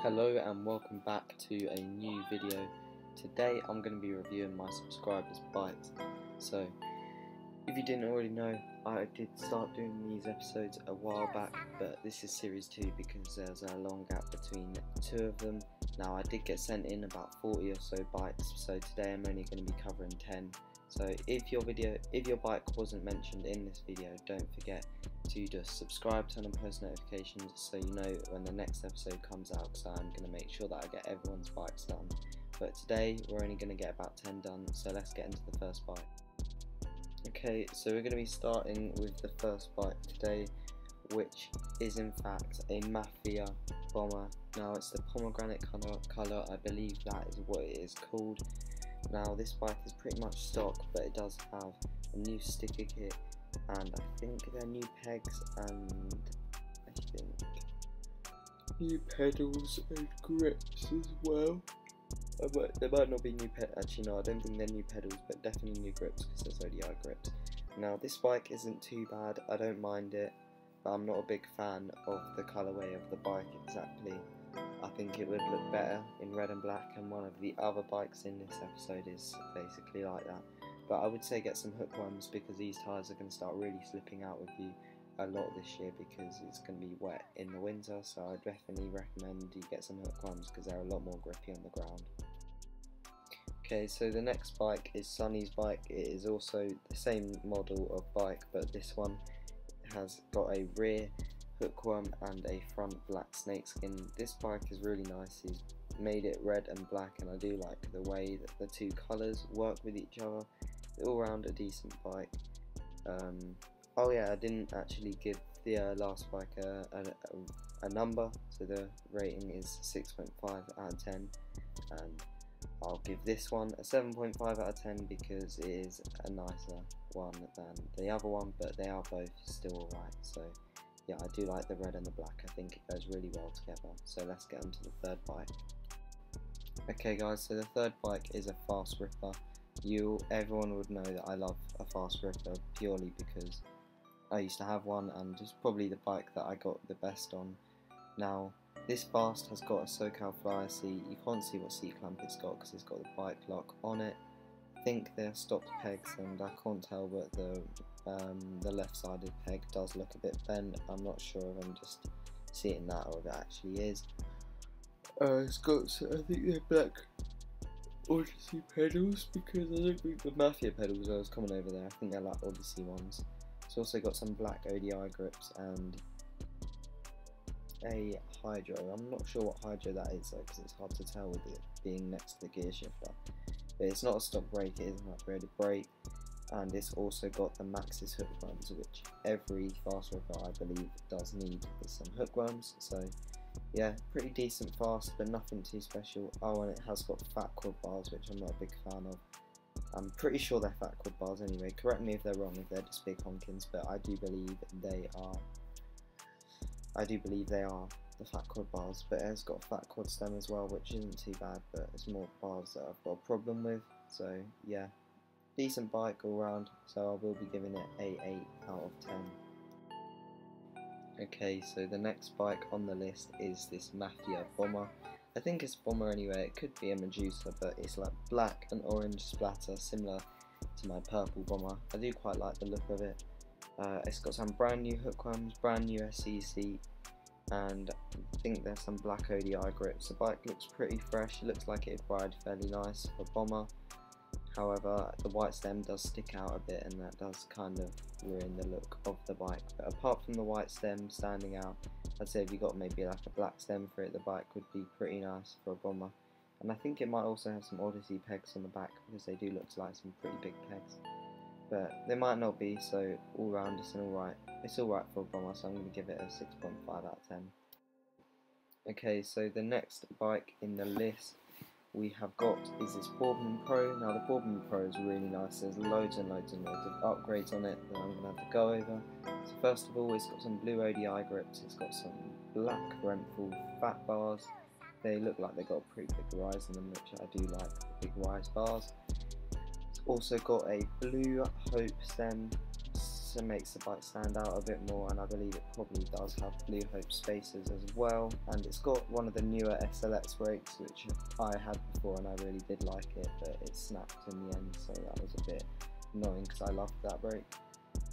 Hello and welcome back to a new video. Today I'm going to be reviewing my subscribers' bikes. So if you didn't already know, I did start doing these episodes a while back, but this is series 2 because there's a long gap between 2 of them. Now I did get sent in about 40 or so bikes, so today I'm only going to be covering 10. So if your bike wasn't mentioned in this video, don't forget to just subscribe, turn on post notifications so you know when the next episode comes out, because I'm going to make sure that I get everyone's bikes done. But today we're only going to get about 10 done, so let's get into the first bike. Okay, so we're going to be starting with the first bike today, which is in fact a Mafia Bomber. Now it's the pomegranate colour, I believe that is what it is called. Now this bike is pretty much stock, but it does have a new sticker kit, and I think they're new pegs, and I think new pedals and grips as well. There might not be new actually no, I don't think they're new pedals, but definitely new grips because there's ODI grips. Now this bike isn't too bad, I don't mind it, but I'm not a big fan of the colourway of the bike exactly. I think it would look better in red and black, and one of the other bikes in this episode is basically like that. But I would say get some hookworms, because these tyres are going to start really slipping out with you a lot this year because it's going to be wet in the winter, so I definitely recommend you get some hookworms because they're a lot more grippy on the ground. Okay, so the next bike is Sunny's bike. It is also the same model of bike, but this one has got a rear hookworm and a front black snakeskin. This bike is really nice. He's made it red and black, and I do like the way that the two colours work with each other. All round a decent bike. Oh yeah, I didn't actually give the last bike a number, so the rating is 6.5 out of 10, and I'll give this one a 7.5 out of 10 because it is a nicer one than the other one, but they are both still alright. So yeah, I do like the red and the black. I think it goes really well together. So let's get on to the third bike. Okay guys, so the third bike is a fast ripper. Everyone would know that I love a fast ripper purely because I used to have one, and it's probably the bike that I got the best on. Now this fast has got a SoCal Flyer seat. You can't see what seat clamp it's got because it's got the bike lock on it. I think they're stock pegs, and I can't tell, but the left-sided peg does look a bit bent. I'm not sure if I'm just seeing that or if it actually is. It's got, I think they're black Odyssey pedals, because I don't think the Mafia pedals I was coming over there. I think they're like Odyssey ones. It's also got some black ODI grips and a hydro. I'm not sure what hydro that is though, because it's hard to tell with it being next to the gear shifter. But it's not a stock brake, it isn't an upgraded brake, and it's also got the Maaxx's hookworms, which every fast ripper I believe does need some hookworms. So yeah, pretty decent fast, but nothing too special. Oh, and it has got fat quad bars, which I'm not a big fan of. I'm pretty sure they're fat quad bars anyway. Correct me if they're wrong, if they're just big honkins, but I do believe they are. The fat quad bars, but it has got a fat quad stem as well, which isn't too bad, but it's more bars that I've got a problem with. So yeah, decent bike all round, so I will be giving it a 8 out of 10. Okay, so the next bike on the list is this Mafia Bomber. I think it's Bomber anyway, it could be a Medusa, but it's like black and orange splatter, similar to my purple Bomber. I do quite like the look of it. It's got some brand new hookworms, brand new SE seat, and I think there's some black ODI grips. The bike looks pretty fresh, it looks like it'd ride fairly nice for Bomber. However, the white stem does stick out a bit, and that does kind of ruin the look of the bike. But apart from the white stem standing out, I'd say if you got maybe like a black stem for it, the bike would be pretty nice for a Bomber. And I think it might also have some Odyssey pegs on the back, because they do look like some pretty big pegs. But they might not be, so all round it's alright. It's alright for a Bomber, so I'm going to give it a 6.5 out of 10. Okay, so the next bike in the list we have got is this Bourbon Pro. Now the Bourbon Pro is really nice. There's loads and loads and loads of upgrades on it that I'm going to have to go over. So first of all, it's got some blue ODI grips. It's got some black Renthal fat bars. They look like they've got a pretty big rise in them, which I do like, the big rise bars. It's also got a blue Hope stem brakes, it makes the bike stand out a bit more, and I believe it probably does have Blue Hope spacers as well. And it's got one of the newer SLX brakes, which I had before and I really did like it, but it snapped in the end, so that was a bit annoying because I loved that brake.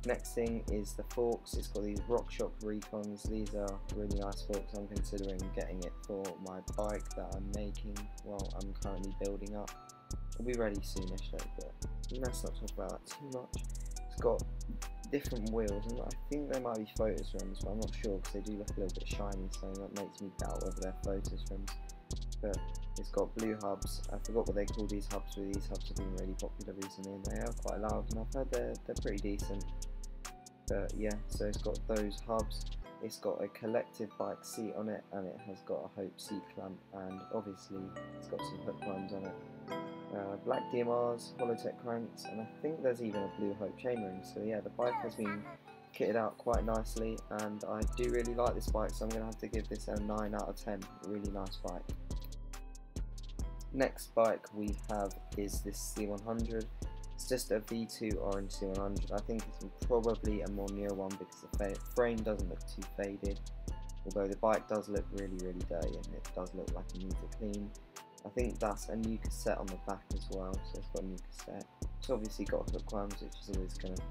Next thing is the forks. It's got these RockShox Recons. These are really nice forks. I'm considering getting it for my bike that I'm making, well, I'm currently building up. It'll be ready soonish though, but let's not talk about that too much. It's got different wheels, and I think they might be Photos rims, but I'm not sure because they do look a little bit shiny, so that makes me doubt whether they're Photos rims. But it's got blue hubs. I forgot what they call these hubs, but these hubs have been really popular recently and they are quite loud, and I've heard they're pretty decent. But yeah, so it's got those hubs. It's got a collective bike seat on it, and it has got a Hope seat clamp, and obviously it's got some hook lines on it. Black DMRs, Holotech cranks, and I think there's even a Blue Hope chainring. So yeah, the bike has been kitted out quite nicely, and I do really like this bike, so I'm going to have to give this a 9 out of 10. A really nice bike. Next bike we have is this C100. It's just a V2 orange C100. I think it's probably a more newer one because the frame doesn't look too faded, although the bike does look really dirty and it does look like it needs a clean. I think that's a new cassette on the back as well, so it's got a new cassette. It's obviously got hook clamps, which is always going to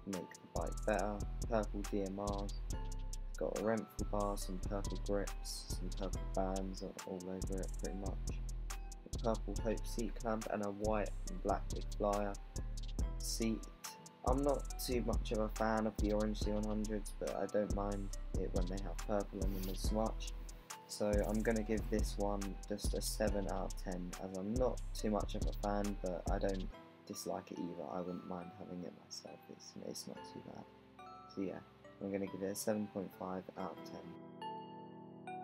make the bike better. Purple DMRs. It's got a Renthal bar, some purple grips, some purple bands all over it pretty much. A purple Hope seat clamp and a white and black big flyer seat. I'm not too much of a fan of the orange C100s, but I don't mind it when they have purple on them as much. So I'm going to give this one just a 7 out of 10, as I'm not too much of a fan, but I don't dislike it either. I wouldn't mind having it myself, it's not too bad. So yeah, I'm going to give it a 7.5 out of 10.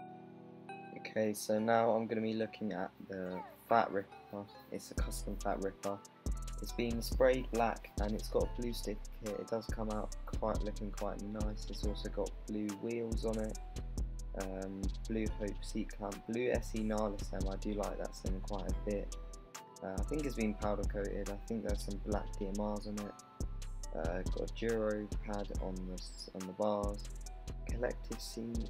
Okay, so now I'm going to be looking at the Fat Ripper. It's a custom Fat Ripper. It's been sprayed black and it's got a blue sticker kit. It does come out looking quite nice. It's also got blue wheels on it. Blue Hope seat clamp, blue SE Nala stem. I do like that stem quite a bit. I think it's been powder coated. I think there's some black DMRs on it. Got a Duro pad on the bars. Collective seat.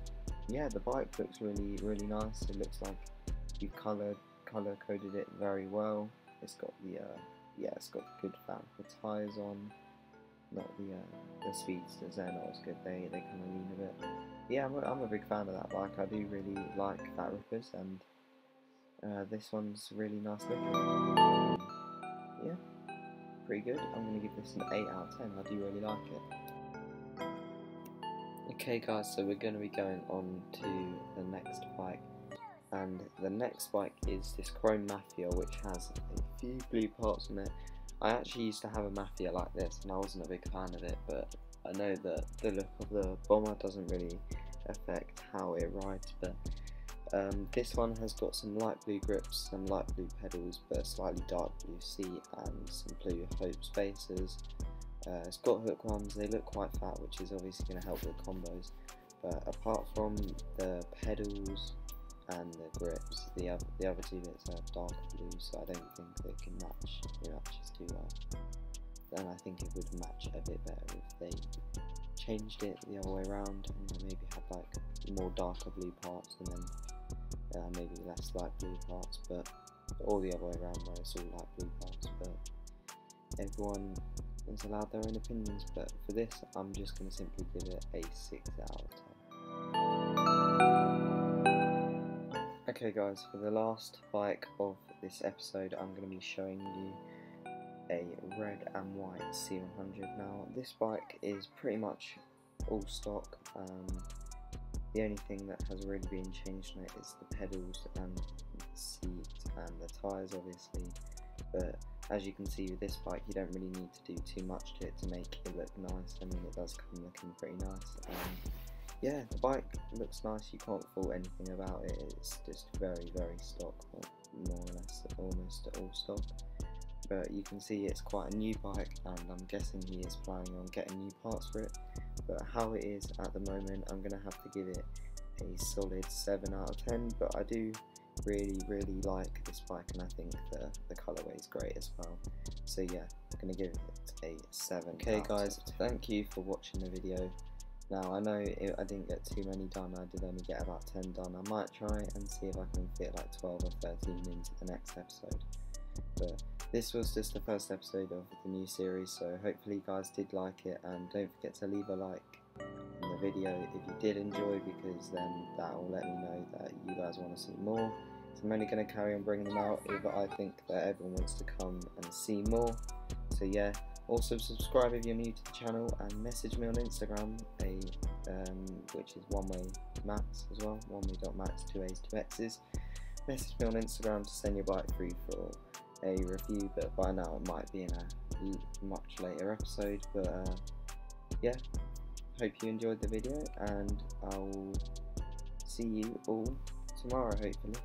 Yeah, the bike looks really nice. It looks like you've color coded it very well. It's got the it's got good fat tyres on. Not the Speedsters, they're not as good. They kind of lean a bit. Yeah, I'm a big fan of that bike. I do really like Fat Rippers, and this one's really nice looking. Yeah, pretty good. I'm going to give this an 8 out of 10. I do really like it. Okay guys, so we're going to be going on to the next bike, and the next bike is this Chrome Mafia, which has a few blue parts on it. I actually used to have a Mafia like this and I wasn't a big fan of it, but I know that the look of the Bomber doesn't really affect how it rides, but this one has got some light blue grips, some light blue pedals, but a slightly dark blue seat and some blue Hope spacers. It's got hook ones. They look quite fat, which is obviously going to help with combos, but apart from the pedals and the grips, the other two bits are darker blue, so I don't think they can match. It matches too well. And I think it would match a bit better if they changed it the other way around and maybe had like more darker blue parts and then maybe less light blue parts, but or the other way around where it's all light blue parts. But everyone is allowed their own opinions. But for this, I'm just going to simply give it a 6 out of 10. Okay guys, for the last bike of this episode, I'm going to be showing you a red and white C100. Now this bike is pretty much all stock. The only thing that has really been changed on it is the pedals and the seat and the tyres obviously, but as you can see with this bike you don't really need to do too much to it to make it look nice. I mean, it does come looking pretty nice, and yeah, the bike looks nice. You can't fault anything about it. It's just very stock, more or less almost all stock. But you can see it's quite a new bike, and I'm guessing he is planning on getting new parts for it. But how it is at the moment, I'm going to have to give it a solid 7 out of 10. But I do really like this bike, and I think the colourway is great as well. So yeah, I'm going to give it a 7. Okay guys, thank you for watching the video. Now I know I didn't get too many done, I did only get about 10 done. I might try and see if I can fit like 12 or 13 into the next episode. But this was just the first episode of the new series, so hopefully you guys did like it, and don't forget to leave a like on the video if you did enjoy, because then that will let me know that you guys want to see more. So I'm only going to carry on bringing them out if I think that everyone wants to come and see more. So yeah, also subscribe if you're new to the channel, and message me on Instagram, which is Oneway.maaxx as well, Oneway.maaxx, 2 A's 2 X's. Message me on Instagram to send your bike through for a review, but by now it might be in a much later episode. But yeah, hope you enjoyed the video, and I'll see you all tomorrow hopefully.